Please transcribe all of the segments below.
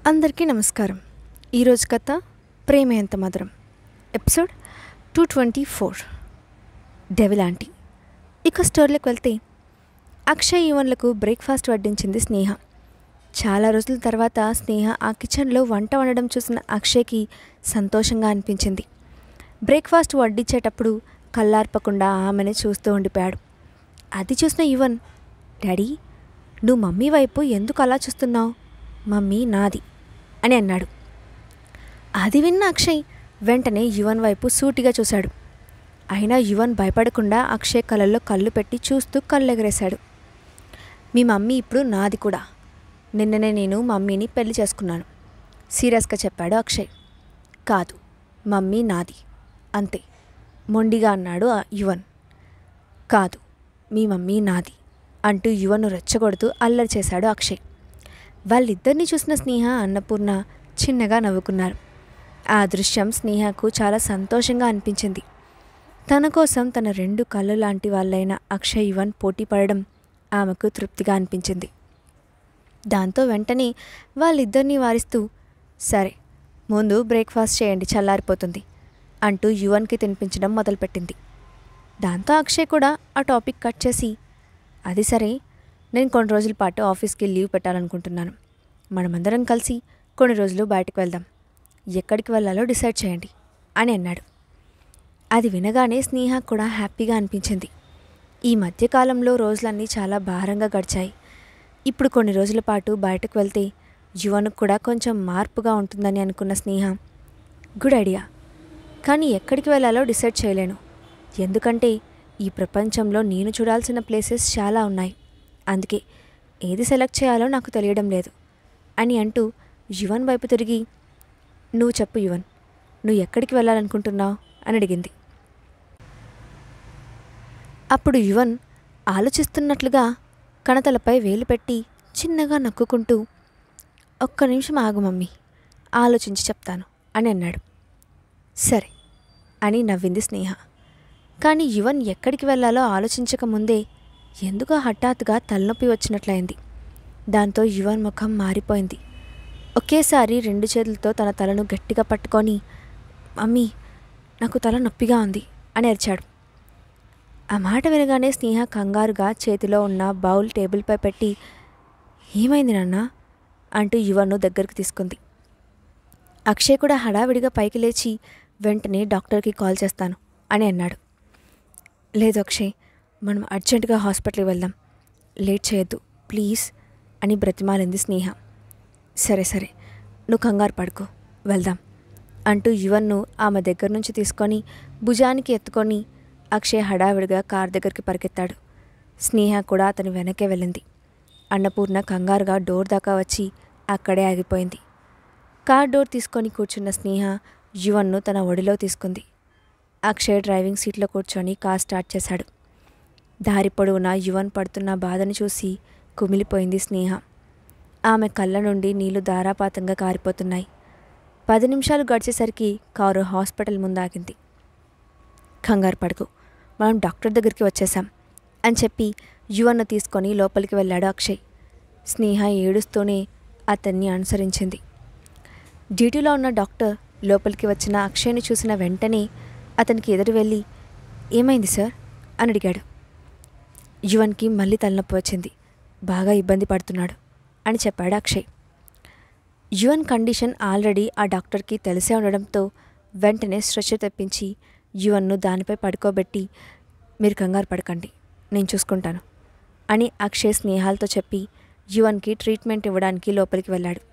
అందరికీ నమస్కారం. ఈరోజు కథ ప్రేమ ఎంత మధురం, ఎపిసోడ్ 224 డెవిల్ ఆంటీ. ఇక స్టోర్లోకి వెళ్తే అక్షయ్ యువన్లకు బ్రేక్ఫాస్ట్ వడ్డించింది స్నేహ. చాలా రోజుల తర్వాత స్నేహ ఆ కిచెన్లో వంట వండడం చూసిన అక్షయ్కి సంతోషంగా అనిపించింది. బ్రేక్ఫాస్ట్ వడ్డించేటప్పుడు కళ్ళార్పకుండా ఆమెనే చూస్తూ ఉండిపోయాడు. అది చూసిన యువన్, డాడీ నువ్వు మమ్మీ వైపు ఎందుకు అలా చూస్తున్నావు? మమ్మీ నాది అని అన్నాడు. అది విన్న అక్షయ్ వెంటనే యువన్ వైపు సూటిగా చూశాడు. అయినా యువన్ భయపడకుండా అక్షయ్ కళ్ళల్లో కళ్ళు పెట్టి చూస్తూ కళ్ళెగరేశాడు. మీ మమ్మీ ఇప్పుడు నాది కూడా. నిన్ననే నేను మమ్మీని పెళ్లి చేసుకున్నాను, సీరియస్గా చెప్పాడు అక్షయ్. కాదు, మమ్మీ నాది అంతే, మొండిగా అన్నాడు యువన్. కాదు, మీ మమ్మీ నాది అంటూ యువన్ను రెచ్చగొడుతూ అల్లరి చేశాడు అక్షయ్. వాళ్ళిద్దరినీ చూసిన స్నేహ, అన్నపూర్ణ చిన్నగా నవ్వుకున్నారు. ఆ దృశ్యం స్నేహకు చాలా సంతోషంగా అనిపించింది. తన కోసం తన రెండు కళ్ళు లాంటి వాళ్ళైన అక్షయ్ యువన్ పోటీ పడడం ఆమెకు తృప్తిగా అనిపించింది. దాంతో వెంటనే వాళ్ళిద్దరినీ వారిస్తూ, సరే ముందు బ్రేక్ఫాస్ట్ చేయండి, చల్లారిపోతుంది అంటూ యువన్కి తినిపించడం మొదలుపెట్టింది. దాంతో అక్షయ్ కూడా ఆ టాపిక్ కట్ చేసి, అది సరే, నేను కొన్ని రోజుల పాటు ఆఫీస్కి లీవ్ పెట్టాలనుకుంటున్నాను. మనమందరం కలిసి కొన్ని రోజులు బయటకు వెళ్దాం, ఎక్కడికి వెళ్ళాలో డిసైడ్ చేయండి అని అన్నాడు. అది వినగానే స్నేహ కూడా హ్యాపీగా అనిపించింది. ఈ మధ్యకాలంలో రోజులన్నీ చాలా భారంగా గడిచాయి. ఇప్పుడు కొన్ని రోజుల పాటు బయటకు వెళ్తే యువన్కు కూడా కొంచెం మార్పుగా ఉంటుందని అనుకున్న స్నేహ, గుడ్ ఐడియా, కానీ ఎక్కడికి వెళ్ళాలో డిసైడ్ చేయలేను. ఎందుకంటే ఈ ప్రపంచంలో నేను చూడాల్సిన ప్లేసెస్ చాలా ఉన్నాయి. అందుకే ఏది సెలెక్ట్ చేయాలో నాకు తెలియడం లేదు అని అంటూ యువన్ వైపు తిరిగి, నువ్వు చెప్పు యువన్, నువ్వు ఎక్కడికి వెళ్ళాలనుకుంటున్నావు అని అడిగింది. అప్పుడు యువన్ ఆలోచిస్తున్నట్లుగా కణతలపై వేలు పెట్టి చిన్నగా నక్కుకుంటూ, ఒక్క నిమిషం ఆగు మమ్మీ, ఆలోచించి చెప్తాను అని అన్నాడు. సరే అని నవ్వింది స్నేహ. కానీ యువన్ ఎక్కడికి వెళ్ళాలో ఆలోచించకముందే ఎందుకో హఠాత్తుగా తలనొప్పి వచ్చినట్లయింది. దాంతో యువన్ ముఖం మారిపోయింది. ఒకేసారి రెండు చేతులతో తన తలను గట్టిగా పట్టుకొని, మమ్మీ నాకు తల నొప్పిగా ఉంది అని అరిచాడు. ఆ మాట వినగానే స్నేహ కంగారుగా చేతిలో ఉన్న బౌల్ టేబుల్పై పెట్టి, ఏమైంది నాన్న అంటూ యువన్ను దగ్గరికి తీసుకుంది. అక్షయ్ కూడా హడావిడిగా పైకి లేచి, వెంటనే డాక్టర్కి కాల్ చేస్తాను అని అన్నాడు. లేదు అక్షయ్, మనం అర్జెంటుగా హాస్పిటల్కి వెళ్దాం, లేట్ చేయొద్దు ప్లీజ్ అని బ్రతిమాలింది స్నేహ. సరే సరే, నువ్వు కంగారు పడుకో, వెళ్దాం అంటూ యువన్ను ఆమె దగ్గర నుంచి తీసుకొని భుజానికి ఎత్తుకొని అక్షయ్ హడావిడిగా కార్ దగ్గరికి పరిగెత్తాడు. స్నేహ కూడా అతని వెనకే వెళ్ళింది. అన్నపూర్ణ కంగారుగా డోర్ దాకా వచ్చి అక్కడే ఆగిపోయింది. కార్ డోర్ తీసుకొని కూర్చున్న స్నేహ యువన్ను తన ఒడిలో తీసుకుంది. అక్షయ్ డ్రైవింగ్ సీట్లో కూర్చొని కార్ స్టార్ట్ చేశాడు. దారి పొడవునా యువన్ పడుతున్న బాధను చూసి కుమిలిపోయింది స్నేహ. ఆమె కళ్ళ నుండి నీళ్లు ధారాపాతంగా కారిపోతున్నాయి. 10 నిమిషాలు గడిచేసరికి కారు హాస్పిటల్ ముందాగింది. కంగారు పడుకు, మనం డాక్టర్ దగ్గరికి వచ్చేసాం అని చెప్పి యువన్ను తీసుకొని లోపలికి వెళ్ళాడు అక్షయ్. స్నేహ ఏడుస్తూనే అతన్ని అనుసరించింది. డ్యూటీలో ఉన్న డాక్టర్ లోపలికి వచ్చిన అక్షయ్ని చూసిన వెంటనే అతనికి ఎదురు వెళ్ళి, ఏమైంది సార్ అని అడిగాడు. యువన్కి మళ్ళీ తలనొప్పి వచ్చింది, బాగా ఇబ్బంది పడుతున్నాడు అని చెప్పాడు అక్షయ్. యువన్ కండిషన్ ఆల్రెడీ ఆ డాక్టర్కి తెలిసే ఉండడంతో వెంటనే స్ట్రెచర్ తెప్పించి యువన్ను దానిపై పడుకోబెట్టి, మీరు కంగారు పడకండి, నేను చూసుకుంటాను అని అక్షయ్ స్నేహాలతో చెప్పి యువన్కి ట్రీట్మెంట్ ఇవ్వడానికి లోపలికి వెళ్ళాడు.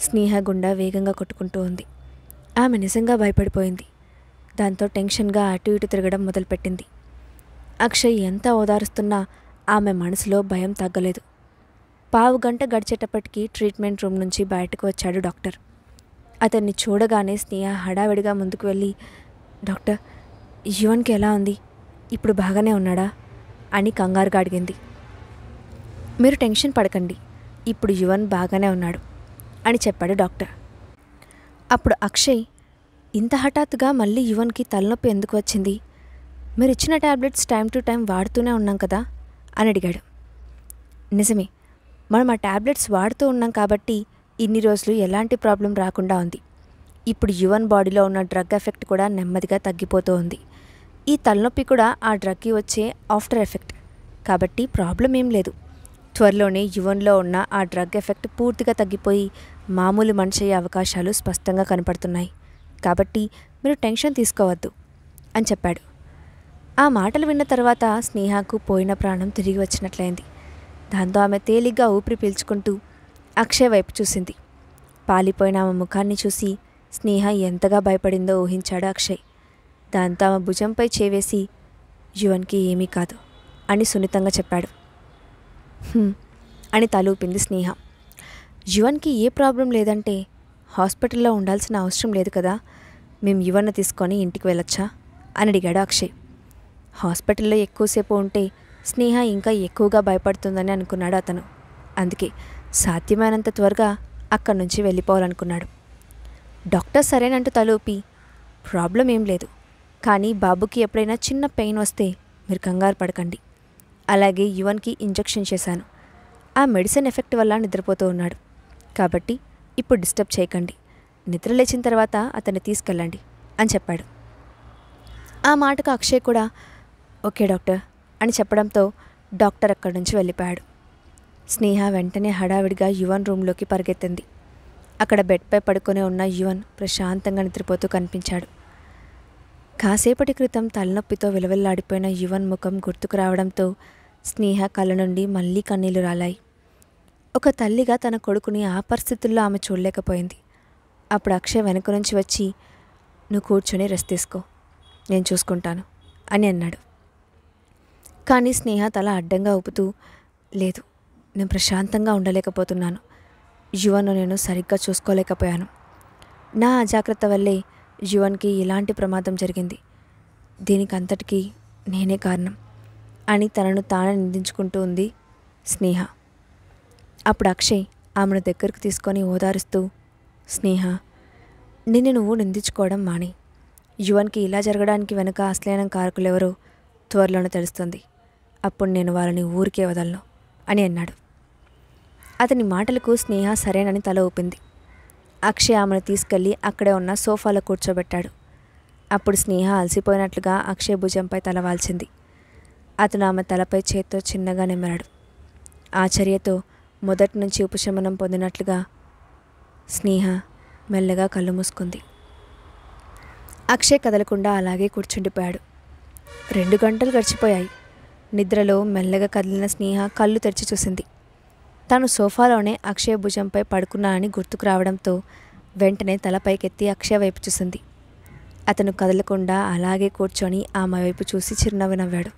స్నేహ గుండె వేగంగా కొట్టుకుంటూ ఉంది. ఆమె నిజంగా భయపడిపోయింది. దాంతో టెన్షన్గా అటు ఇటు తిరగడం మొదలుపెట్టింది. అక్షయ్ ఎంత ఓదారుస్తున్నా ఆమె మనసులో భయం తగ్గలేదు. 15 గంట గడిచేటప్పటికీ ట్రీట్మెంట్ రూమ్ నుంచి బయటకు వచ్చాడు డాక్టర్. అతన్ని చూడగానే స్నేహ హడావిడిగా ముందుకు వెళ్ళి, డాక్టర్, యువన్కి ఎలా ఉంది, ఇప్పుడు బాగానే ఉన్నాడా అని కంగారుగా అడిగింది. మీరు టెన్షన్ పడకండి, ఇప్పుడు యువన్ బాగానే ఉన్నాడు అని చెప్పాడు డాక్టర్. అప్పుడు అక్షయ్, ఇంత హఠాత్తుగా మళ్ళీ యువన్కి తలనొప్పి ఎందుకు వచ్చింది? మీరు ఇచ్చిన ట్యాబ్లెట్స్ టైం టు టైం వాడుతూనే ఉన్నాం కదా అని అడిగాడు. నిజమే, మనం ఆ ట్యాబ్లెట్స్ వాడుతూ ఉన్నాం కాబట్టి ఇన్ని రోజులు ఎలాంటి ప్రాబ్లం రాకుండా ఉంది. ఇప్పుడు యువన్ బాడీలో ఉన్న డ్రగ్ ఎఫెక్ట్ కూడా నెమ్మదిగా తగ్గిపోతూ ఉంది. ఈ తలనొప్పి కూడా ఆ డ్రగ్కి వచ్చే ఆఫ్టర్ ఎఫెక్ట్, కాబట్టి ప్రాబ్లం ఏం లేదు. త్వరలోనే యువన్లో ఉన్న ఆ డ్రగ్ ఎఫెక్ట్ పూర్తిగా తగ్గిపోయి మామూలు మనిషి అయ్యే అవకాశాలు స్పష్టంగా కనపడుతున్నాయి. కాబట్టి మీరు టెన్షన్ తీసుకోవద్దు అని చెప్పాడు. ఆ మాటలు విన్న తర్వాత స్నేహకు పోయిన ప్రాణం తిరిగి వచ్చినట్లయింది. దాంతో ఆమె తేలిగ్గా ఊపిరి పీల్చుకుంటూ అక్షయ్ వైపు చూసింది. పాలిపోయిన ఆమె ముఖాన్ని చూసి స్నేహ ఎంతగా భయపడిందో ఊహించాడు అక్షయ్. దాంతో ఆమె భుజంపై చేవేసి యువన్కి ఏమీ కాదు అని సున్నితంగా చెప్పాడు. అని తలూపింది స్నేహ. యువన్కి ఏ ప్రాబ్లం లేదంటే హాస్పిటల్లో ఉండాల్సిన అవసరం లేదు కదా, మేము యువన్ను తీసుకొని ఇంటికి వెళ్ళొచ్చా అని అడిగాడు అక్షయ్. హాస్పిటల్లో ఎక్కువసేపు ఉంటే స్నేహ ఇంకా ఎక్కువగా భయపడుతుందని అనుకున్నాడు అతను. అందుకే సాధ్యమైనంత త్వరగా అక్కడి నుంచి వెళ్ళిపోవాలనుకున్నాడు. డాక్టర్ సరేనంటూ తలూపి ప్రాబ్లం ఏం లేదు, కానీ బాబుకి ఎప్పుడైనా చిన్న పెయిన్ వస్తే మీరు కంగారు పడకండి. అలాగే యువన్కి ఇంజెక్షన్ చేశాను. ఆ మెడిసిన్ ఎఫెక్ట్ వల్ల నిద్రపోతూ ఉన్నాడు. కాబట్టి ఇప్పుడు డిస్టర్బ్ చేయకండి. నిద్ర లేచిన తర్వాత అతన్ని తీసుకెళ్ళండి అని చెప్పాడు. ఆ మాటకు అక్షయ్ కూడా ఓకే డాక్టర్ అని చెప్పడంతో డాక్టర్ అక్కడి నుంచి వెళ్ళిపోయాడు. స్నేహ వెంటనే హడావిడిగా యువన్ రూమ్లోకి పరిగెత్తింది. అక్కడ బెడ్పై పడుకొని ఉన్న యువన్ ప్రశాంతంగా నిద్రపోతూ కనిపించాడు. కాసేపటి క్రితం తలనొప్పితో విలవిల్లాడిపోయిన యువన్ ముఖం గుర్తుకు రావడంతో స్నేహ కళ్ళ నుండి మళ్ళీ కన్నీళ్లు రాలాయి. ఒక తల్లిగా తన కొడుకుని ఆ పరిస్థితుల్లో ఆమె చూడలేకపోయింది. అప్పుడు అక్షయ్ వెనక నుంచి వచ్చి నువ్వు కూర్చొని రెస్ట్ తీసుకో, నేను చూసుకుంటాను అని అన్నాడు. కానీ స్నేహ తల అడ్డంగా ఊపుతూ లేదు, నేను ప్రశాంతంగా ఉండలేకపోతున్నాను. యువన్ను నేను సరిగ్గా చూసుకోలేకపోయాను. నా అజాగ్రత్త వల్లే యువన్కి ఇలాంటి ప్రమాదం జరిగింది. దీనికంతటికీ నేనే కారణం అని తనను తానే నిందించుకుంటూ ఉంది స్నేహ. అప్పుడు అక్షయ్ ఆమెను దగ్గరకు తీసుకొని ఓదారుస్తూ స్నేహ, నిన్ను నువ్వు నిందించుకోవడం మాని. యువన్కి ఇలా జరగడానికి వెనుక అసలైన కారకులెవరో త్వరలోనే తెలుస్తుంది. అప్పుడు నేను వాళ్ళని ఊరికే వదలను అని అన్నాడు. అతని మాటలకు స్నేహ సరేనని తల ఊపింది. అక్షయ్ ఆమెను తీసుకెళ్లి అక్కడే ఉన్న సోఫాలో కూర్చోబెట్టాడు. అప్పుడు స్నేహ అలసిపోయినట్లుగా అక్షయ్ భుజంపై తల వాల్చింది. అతను ఆమె తలపై చేత్తో చిన్నగా నిమిరాడు. ఆ చర్యతో మొదటి నుంచి ఉపశమనం పొందినట్లుగా స్నేహ మెల్లగా కళ్ళు మూసుకుంది. అక్షయ్ కదలకుండా అలాగే కూర్చుండిపోయాడు. 2 గంటలు గడిచిపోయాయి. నిద్రలో మెల్లగా కదిలిన స్నేహ కళ్ళు తెరిచి చూసింది. తాను సోఫాలోనే అక్షయ్ భుజంపై పడుకున్నానని గుర్తుకు రావడంతో వెంటనే తలపైకెత్తి అక్షయ్ వైపు చూసింది. అతను కదలకుండా అలాగే కూర్చొని ఆమె వైపు చూసి చిరునవ్వు నవ్వాడు.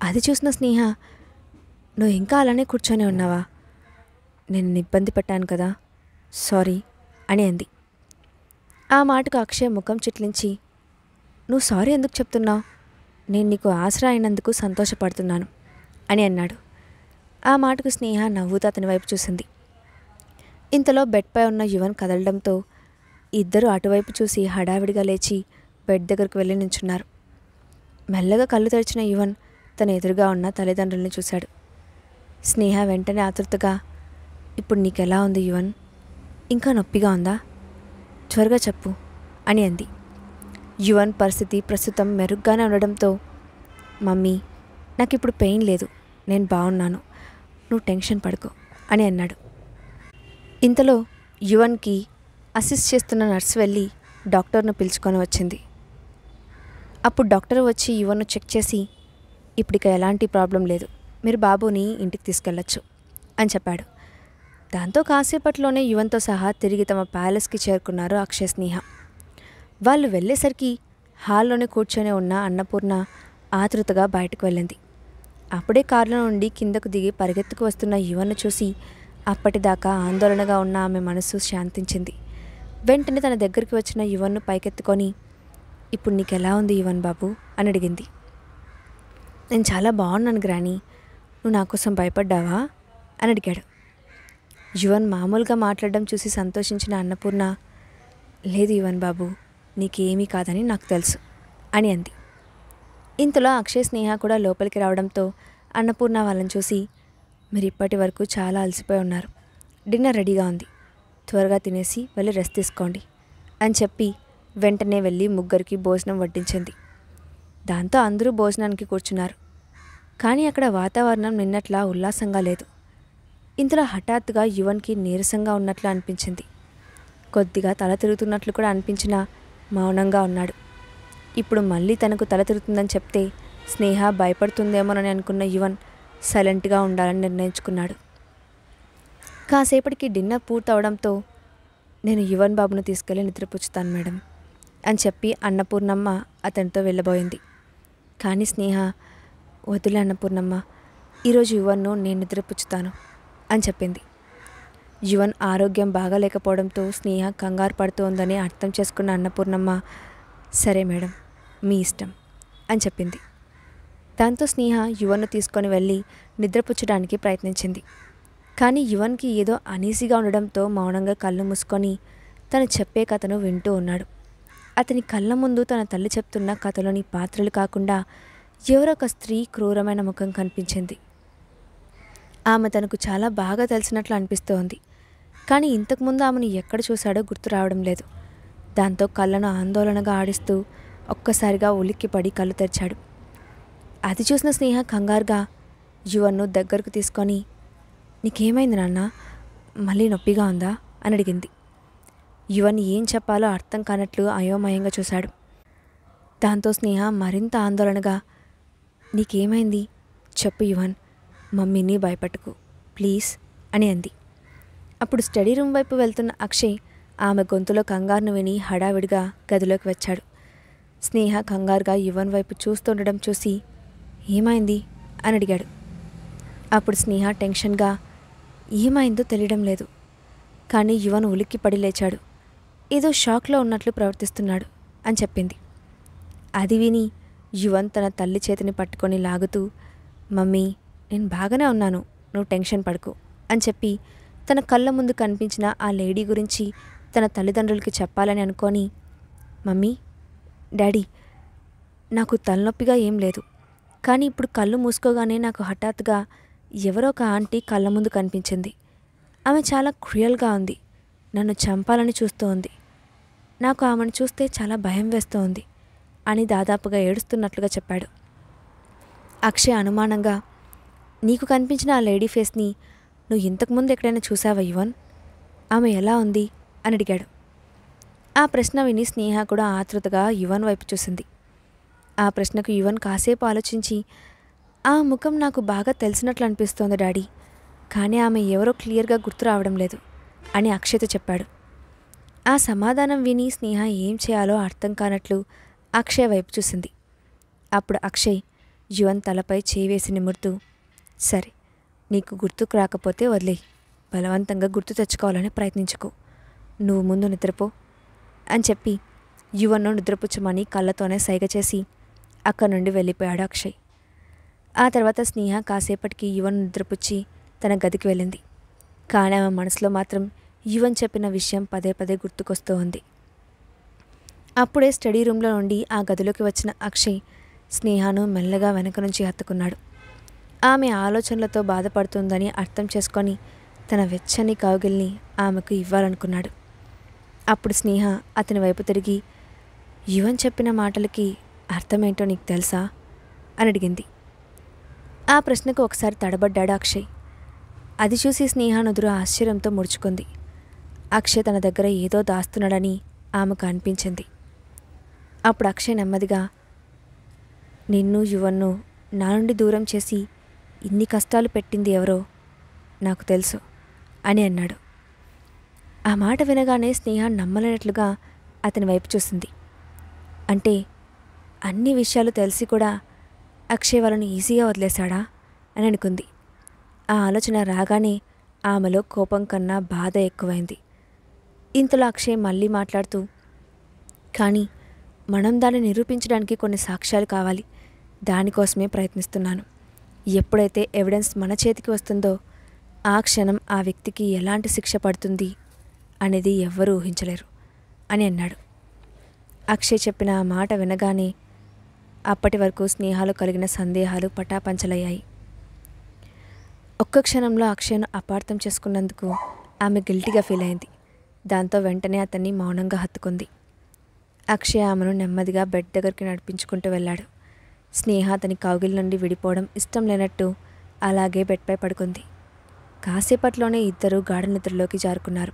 అది చూసిన స్నేహ, నువ్వు ఇంకా అలానే కూర్చొని ఉన్నావా? నేను ఇబ్బంది పెట్టాను కదా, సారీ అని అంది. ఆ మాటకు అక్షయ్ ముఖం చిట్లించి నువ్వు సారీ ఎందుకు చెప్తున్నావు? నేను నీకు ఆసరా అయినందుకు సంతోషపడుతున్నాను అని అన్నాడు. ఆ మాటకు స్నేహ నవ్వుతూ అతని వైపు చూసింది. ఇంతలో బెడ్పై ఉన్న యువన్ కదలడంతో ఇద్దరు అటువైపు చూసి హడావిడిగా లేచి బెడ్ దగ్గరకు వెళ్ళి నించున్నారు. మెల్లగా కళ్ళు తెరిచిన యువన్ తన ఎదురుగా ఉన్న తల్లిదండ్రులను చూశాడు. స్నేహ వెంటనే ఆతృతగా ఇప్పుడు నీకెలా ఉంది యువన్? ఇంకా నొప్పిగా ఉందా? త్వరగా చెప్పు అని అంది. యువన్ పరిస్థితి ప్రస్తుతం మెరుగ్గానే ఉండడంతో మమ్మీ, నాకు ఇప్పుడు పెయిన్ లేదు, నేను బాగున్నాను, నువ్వు టెన్షన్ పడుకో అని అన్నాడు. ఇంతలో యువన్కి అసిస్ట్ చేస్తున్న నర్సు వెళ్ళి డాక్టర్ను పిలుచుకొని వచ్చింది. అప్పుడు డాక్టర్ వచ్చి యువన్ను చెక్ చేసి ఇప్పటిక ఎలాంటి ప్రాబ్లం లేదు, మీరు బాబుని ఇంటికి తీసుకెళ్ళచ్చు అని చెప్పాడు. దాంతో కాసేపట్లోనే యువన్తో సహా తిరిగి తమ ప్యాలెస్కి చేరుకున్నారు అక్షయ్ స్నేహ. వాళ్ళు వెళ్ళేసరికి హాల్లోనే కూర్చొని ఉన్న అన్నపూర్ణ ఆతృతగా బయటకు వెళ్ళింది. అప్పుడే కారులో నుండి కిందకు దిగి పరిగెత్తుకు వస్తున్న యువన్ను చూసి అప్పటిదాకా ఆందోళనగా ఉన్న ఆమె మనసు శాంతించింది. వెంటనే తన దగ్గరికి వచ్చిన యువన్ను పైకెత్తుకొని ఇప్పుడు నీకెలా ఉంది యువన్ బాబు అని అడిగింది. నేను చాలా బాగున్నాను గ్రాని, నువ్వు నా కోసం భయపడ్డావా అని అడిగాడు. యువన్ మామూలుగా మాట్లాడడం చూసి సంతోషించిన అన్నపూర్ణ లేదు యువన్ బాబు, నీకేమీ కాదని నాకు తెలుసు అని అంది. ఇంతలో అక్షయ్ స్నేహ కూడా లోపలికి రావడంతో అన్నపూర్ణ వాళ్ళని చూసి మీరు ఇప్పటి వరకు చాలా అలసిపోయి ఉన్నారు, డిన్నర్ రెడీగా ఉంది, త్వరగా తినేసి వెళ్ళి రెస్ట్ తీసుకోండి అని చెప్పి వెంటనే వెళ్ళి ముగ్గురికి భోజనం వడ్డించింది. దాంతో అందరూ భోజనానికి కూర్చున్నారు. కానీ అక్కడ వాతావరణం నిన్నట్లా ఉల్లాసంగా లేదు. ఇంతలో హఠాత్తుగా యువన్కి నీరసంగా ఉన్నట్లు అనిపించింది. కొద్దిగా తల తిరుగుతున్నట్లు కూడా అనిపించినా మౌనంగా ఉన్నాడు. ఇప్పుడు మళ్ళీ తనకు తల తిరుగుతుందని చెప్తే స్నేహ భయపడుతుందేమోనని అనుకున్న యువన్ సైలెంట్గా ఉండాలని నిర్ణయించుకున్నాడు. కాసేపటికి డిన్నర్ పూర్తవడంతో నేను యువన్ బాబును తీసుకెళ్ళి నిద్రపుచ్చుతాను మేడం అని చెప్పి అన్నపూర్ణమ్మ అతనితో వెళ్ళబోయింది. కానీ స్నేహ, వదిలే అన్నపూర్ణమ్మ, ఈరోజు యువన్ను నేను నిద్రపుచ్చుతాను అని చెప్పింది. యువన్ ఆరోగ్యం బాగాలేకపోవడంతో స్నేహ కంగారు పడుతోందని అర్థం చేసుకున్న అన్నపూర్ణమ్మ, సరే మేడం, మీ ఇష్టం అని చెప్పింది. దాంతో స్నేహ యువన్ను తీసుకొని వెళ్ళి నిద్రపుచ్చడానికి ప్రయత్నించింది. కానీ యువన్కి ఏదో అనీజీగా ఉండడంతో మౌనంగా కళ్ళు మూసుకొని తను చెప్పే కథను వింటూ ఉన్నాడు. అతని కళ్ళ ముందు తన తల్లి చెప్తున్న కథలోని పాత్రలు కాకుండా ఎవరొక స్త్రీ క్రూరమైన ముఖం కనిపించింది. ఆమె తనకు చాలా బాగా తెలిసినట్లు అనిపిస్తోంది. కానీ ఇంతకుముందు ఆమెను ఎక్కడ చూశాడో గుర్తు రావడం లేదు. దాంతో కళ్ళను ఆందోళనగా ఆడిస్తూ ఒక్కసారిగా ఉలిక్కిపడి కళ్ళు తెరిచాడు. అది చూసిన స్నేహ కంగారుగా యువన్ను దగ్గరకు తీసుకొని, నీకేమైంది నాన్న, మళ్ళీ నొప్పిగా ఉందా అని అడిగింది. యువన్ ఏం చెప్పాలో అర్థం కానట్లు అయోమయంగా చూశాడు. దాంతో స్నేహ మరింత ఆందోళనగా, నీకేమైంది చెప్పు యువన్, మమ్మీని భయపెట్టుకు ప్లీజ్ అని అంది. అప్పుడు స్టడీ రూమ్ వైపు వెళ్తున్న అక్షయ్ ఆమె గొంతులో కంగారును విని హడావిడిగా గదిలోకి వచ్చాడు. స్నేహ కంగారుగా యువన్ వైపు చూస్తుండడం చూసి, ఏమైంది అని అడిగాడు. అప్పుడు స్నేహ టెన్షన్గా, ఏమైందో తెలియడం లేదు, కానీ యువన్ ఉలిక్కిపడి లేచాడు, ఏదో షాక్లో ఉన్నట్లు ప్రవర్తిస్తున్నాడు అని చెప్పింది. అది విని యువన్ తన తల్లి చేతిని పట్టుకొని లాగుతూ, మమ్మీ నేను బాగానే ఉన్నాను, నువ్వు టెన్షన్ పడకు అని చెప్పి తన కళ్ళ ముందు కనిపించిన ఆ లేడీ గురించి తన తల్లిదండ్రులకి చెప్పాలని అనుకొని, మమ్మీ, డాడీ, నాకు తలనొప్పిగా ఏం లేదు, కానీ ఇప్పుడు కళ్ళు మూసుకోగానే నాకు హఠాత్తుగా ఎవరో ఒక ఆంటీ కళ్ళ ముందు కనిపించింది. ఆమె చాలా క్రూయల్గా ఉంది, నన్ను చంపాలని చూస్తూ ఉంది, నాకు ఆమెను చూస్తే చాలా భయం వేస్తూ ఉంది అని దాదాపుగా ఏడుస్తున్నట్లుగా చెప్పాడు. అక్షయ్ అనుమానంగా, నీకు కనిపించిన ఆ లేడీ ఫేస్ని నువ్వు ఇంతకుముందు ఎక్కడైనా చూసావా యువన్, ఆమె ఎలా ఉంది అని అడిగాడు. ఆ ప్రశ్న విని స్నేహ కూడా ఆతృతగా యువన్ వైపు చూసింది. ఆ ప్రశ్నకు యువన్ కాసేపు ఆలోచించి, ఆ ముఖం నాకు బాగా తెలిసినట్లు అనిపిస్తోంది డాడీ, కానీ ఆమె ఎవరో క్లియర్గా గుర్తు రావడం లేదు అని అక్షయ్తో చెప్పాడు. ఆ సమాధానం విని స్నేహ ఏం చేయాలో అర్థం కానట్లు అక్షయ్ వైపు చూసింది. అప్పుడు అక్షయ్ యువన్ తలపై చేయి వేసి నిమురుతూ, సరే, నీకు గుర్తుకు రాకపోతే వదిలేయి, బలవంతంగా గుర్తు తెచ్చుకోవాలని ప్రయత్నించుకో, నువ్వు ముందు నిద్రపో అని చెప్పి యువన్ను నిద్రపుచ్చమని కళ్ళతోనే సైగ చేసి అక్కడి నుండి వెళ్ళిపోయాడు అక్షయ్. ఆ తర్వాత స్నేహ కాసేపటికి యువన్ నిద్రపుచ్చి తన గదికి వెళ్ళింది. కానీ ఆమె మనసులో మాత్రం యువన్ చెప్పిన విషయం పదే పదే గుర్తుకొస్తూ ఉంది. అప్పుడే స్టడీ రూమ్లో నుండి ఆ గదిలోకి వచ్చిన అక్షయ్ స్నేహను మెల్లగా వెనక నుంచి హత్తుకున్నాడు. ఆమె ఆలోచనలతో బాధపడుతుందని అర్థం చేసుకొని తన వెచ్చని కౌగిల్ని ఆమెకు ఇవ్వాలనుకున్నాడు. అప్పుడు స్నేహ అతని వైపు తిరిగి, యువన్ చెప్పిన మాటలకి అర్థమేంటో నీకు తెలుసా అని అడిగింది. ఆ ప్రశ్నకు ఒకసారి తడబడ్డాడు అక్షయ్. అది చూసి స్నేహ నుదురు ఆశ్చర్యంతో ముడుచుకుంది. అక్షయ్ తన దగ్గర ఏదో దాస్తున్నాడని ఆమెకు అనిపించింది. అప్పుడు అక్షయ్ నెమ్మదిగా, నిన్ను యువన్ను నా నుండి దూరం చేసి ఇన్ని కష్టాలు పెట్టింది ఎవరో నాకు తెలుసు అని అన్నాడు. ఆ మాట వినగానే స్నేహ నమ్మలేనట్లుగా అతని వైపు చూసింది. అంటే అన్ని విషయాలు తెలిసి కూడా అక్షయ్ వాళ్ళను ఈజీగా వదిలేశాడా అని అనుకుంది. ఆ ఆలోచన రాగానే ఆమెలో కోపం కన్నా బాధ ఎక్కువైంది. ఇంతలో అక్షయ్ మళ్ళీ మాట్లాడుతూ, కానీ మనం దాన్ని నిరూపించడానికి కొన్ని సాక్ష్యాలు కావాలి, దానికోసమే ప్రయత్నిస్తున్నాను. ఎప్పుడైతే ఎవిడెన్స్ మన చేతికి వస్తుందో ఆ క్షణం ఆ వ్యక్తికి ఎలాంటి శిక్ష పడుతుంది అనేది ఎవ్వరూ ఊహించలేరు అని అన్నాడు. అక్షయ్ చెప్పిన ఆ మాట వినగానే అప్పటి వరకు స్నేహాలు కలిగిన సందేహాలు పటాపంచలయ్యాయి. ఒక్క క్షణంలో అక్షయ్ను అపార్థం చేసుకున్నందుకు ఆమె గిల్టీగా ఫీల్ అయింది. దాంతో వెంటనే అతన్ని మౌనంగా హత్తుకుంది. అక్షయ్ ఆమెను నెమ్మదిగా బెడ్ దగ్గరికి నడిపించుకుంటూ వెళ్ళాడు. స్నేహ అతని కౌగిలి నుండి విడిపోవడం ఇష్టం లేనట్టు అలాగే బెడ్పై పడుకుంది. కాసేపట్లోనే ఇద్దరూ గాఢ నిద్రలోకి జారుకున్నారు.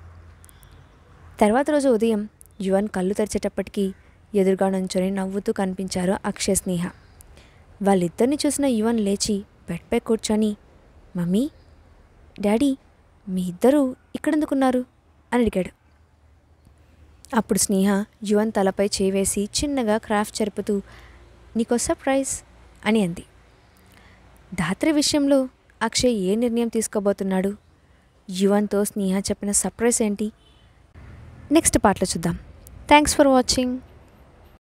తర్వాత రోజు ఉదయం యువన్ కళ్ళు తెరిచేటప్పటికీ ఎదురుగా నుంచొని నవ్వుతూ కనిపించారు అక్షయ్, స్నేహ. వాళ్ళిద్దరిని చూసిన యువన్ లేచి బెడ్పై కూర్చొని, మమ్మీ, డాడీ, మీ ఇద్దరూ ఇక్కడెందుకున్నారు అని అడిగాడు. అప్పుడు స్నేహ యువన్ తలపై చేవేసి చిన్నగా క్రాఫ్ట్ జరుపుతూ, నీకో సర్ప్రైజ్ అని అంది. ధాత్రి విషయంలో అక్షయ్ ఏ నిర్ణయం తీసుకోబోతున్నాడు? యువన్తో స్నేహ చెప్పిన సర్ప్రైజ్ ఏంటి? నెక్స్ట్ పార్ట్లో చూద్దాం. Thanks for watching.